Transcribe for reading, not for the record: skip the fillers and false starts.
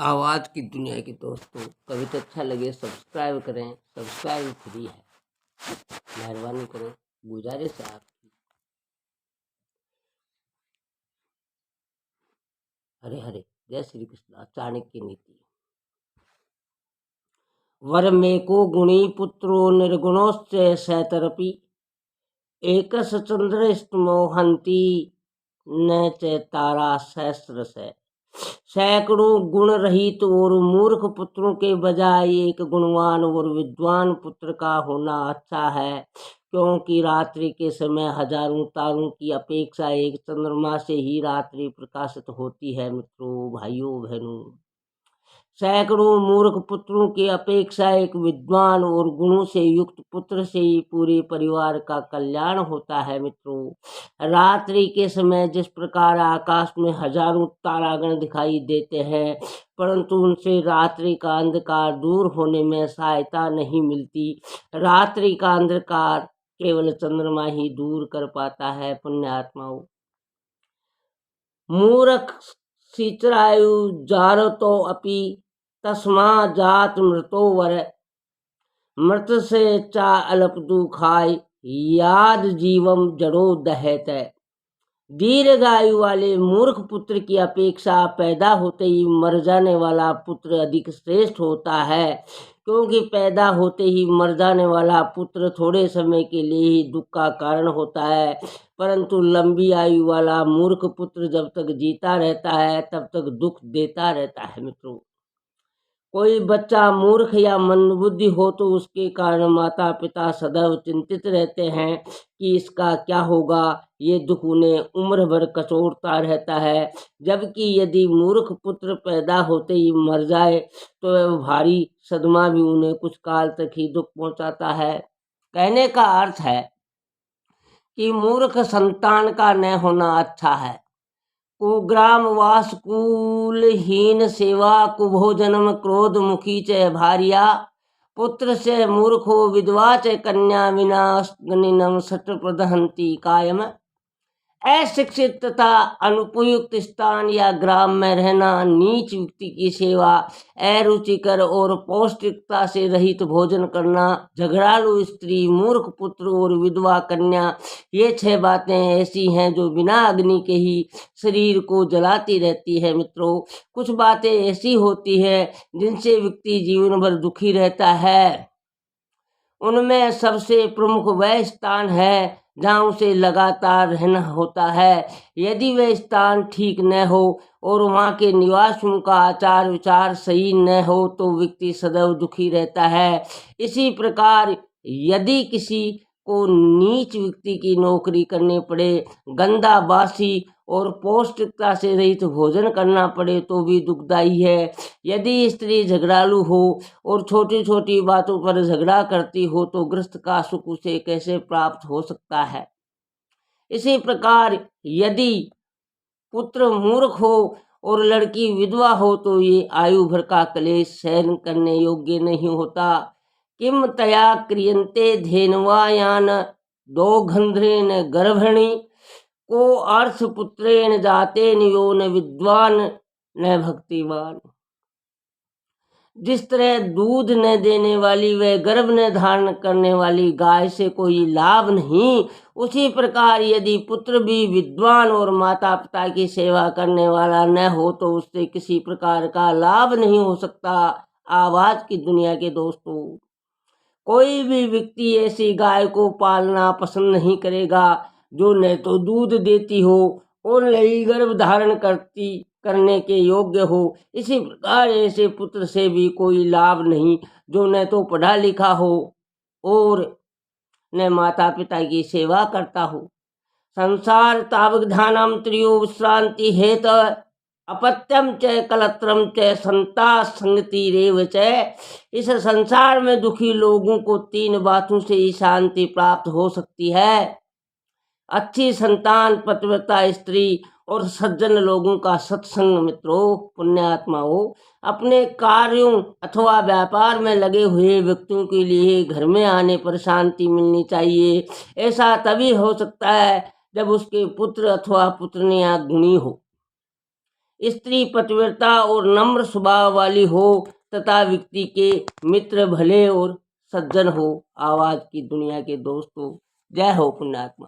आवाज़ की दुनिया के दोस्तों, कभी तो अच्छा लगे सब्सक्राइब करें। सब्सक्राइब फ्री है, मेहरबानी करें, गुजारिश है आपकी। हरे हरे। जय श्री कृष्ण। चाणक्य नीति। वर में को गुणी पुत्रो निर्गुणोश्च सैतरपि एकस चंद्रस्तमोहंती न च तारा सहस्र से। सैकड़ों गुण रहित और मूर्ख पुत्रों के बजाय एक गुणवान और विद्वान पुत्र का होना अच्छा है, क्योंकि रात्रि के समय हजारों तारों की अपेक्षा एक चंद्रमा से ही रात्रि प्रकाशित होती है। मित्रों, भाइयों, बहनों, सैकड़ों मूर्ख पुत्रों की अपेक्षा एक विद्वान और गुणों से युक्त पुत्र से ही पूरे परिवार का कल्याण होता है। मित्रों, रात्रि के समय जिस प्रकार आकाश में हजारों तारागण दिखाई देते हैं, परंतु उनसे रात्रि का अंधकार दूर होने में सहायता नहीं मिलती। रात्रि का अंधकार केवल चंद्रमा ही दूर कर पाता है। पुण्यात्माओं, मूर्ख सिचरायु जारतो अपि तस्मा जात मृतो वर। मृत से चा अल्प दुखाय याद जीवम जड़ो दहत। दीर्घायु वाले मूर्ख पुत्र की अपेक्षा पैदा होते ही मर जाने वाला पुत्र अधिक श्रेष्ठ होता है, क्योंकि पैदा होते ही मर जाने वाला पुत्र थोड़े समय के लिए ही दुख का कारण होता है, परंतु लंबी आयु वाला मूर्ख पुत्र जब तक जीता रहता है तब तक दुख देता रहता है। मित्रों, कोई बच्चा मूर्ख या मंदबुद्धि हो तो उसके कारण माता पिता सदैव चिंतित रहते हैं कि इसका क्या होगा। ये दुख उन्हें उम्र भर कचोटता रहता है। जबकि यदि मूर्ख पुत्र पैदा होते ही मर जाए तो वह भारी सदमा भी उन्हें कुछ काल तक ही दुख पहुंचाता है। कहने का अर्थ है कि मूर्ख संतान का न होना अच्छा है। कुग्राम वास कुलहीन सेवा कुभोजनम क्रोध मुखी च भार्या पुत्र से मूर्खो विधवा च कन्या विनाशनिनम सट प्रदहंती कायम। अशिक्षित तथा अनुपयुक्त स्थान या ग्राम में रहना, नीच व्यक्ति की सेवा, अरुचिकर और पौष्टिकता से रहित भोजन करना, झगड़ालू स्त्री, मूर्ख पुत्र और विधवा कन्या, ये 6 बातें ऐसी हैं जो बिना अग्नि के ही शरीर को जलाती रहती है। मित्रों, कुछ बातें ऐसी होती है जिनसे व्यक्ति जीवन भर दुखी रहता है। उनमें सबसे प्रमुख वह स्थान है जहाँ उसे लगातार रहना होता है। यदि वह स्थान ठीक न हो और वहाँ के निवासियों का आचार विचार सही न हो तो व्यक्ति सदैव दुखी रहता है। इसी प्रकार यदि किसी को नीच व्यक्ति की नौकरी करनी पड़े, गंदा बासी और पौष्टिकता से रहित भोजन करना पड़े तो भी दुखदाई है। यदि स्त्री झगड़ालू हो और छोटी छोटी बातों पर झगड़ा करती हो तो गृहस्थ का सुख उसे कैसे प्राप्त हो सकता है। इसी प्रकार यदि पुत्र मूर्ख हो और लड़की विधवा हो तो ये आयु भर का क्लेश सहन करने योग्य नहीं होता। किम तया क्रियन्ते धेनवायान दौघंध्रेन गर्भणी को अर्थ पुत्रेण जातेन यो न विद्वान न भक्तिवान। जिस तरह दूध न देने वाली व गर्भ न धारण करने वाली गाय से कोई लाभ नहीं, उसी प्रकार यदि पुत्र भी विद्वान और माता पिता की सेवा करने वाला न हो तो उससे किसी प्रकार का लाभ नहीं हो सकता। आवाज की दुनिया के दोस्तों, कोई भी व्यक्ति ऐसी गाय को पालना पसंद नहीं करेगा जो न तो दूध देती हो और न ही गर्भ धारण करने के योग्य हो। इसी प्रकार ऐसे पुत्र से भी कोई लाभ नहीं जो न तो पढ़ा लिखा हो और न माता पिता की सेवा करता हो। संसार तावधानम त्रियो विश्रांति हेत अपत्यम च कलत्रम च संता संगति रेव च। इस संसार में दुखी लोगों को 3 बातों से ही शांति प्राप्त हो सकती है: अच्छी संतान, पतिव्रता स्त्री और सज्जन लोगों का सत्संग। मित्रों, पुण्यात्माओं, अपने कार्यों अथवा व्यापार में लगे हुए व्यक्तियों के लिए घर में आने पर शांति मिलनी चाहिए। ऐसा तभी हो सकता है जब उसके पुत्र अथवा पुत्रियां गुणी हो। स्त्री पतिव्रता और नम्र स्वभाव वाली हो तथा व्यक्ति के मित्र भले और सज्जन हो। आवाज की दुनिया के दोस्तों, जय हो पुण्यात्मा।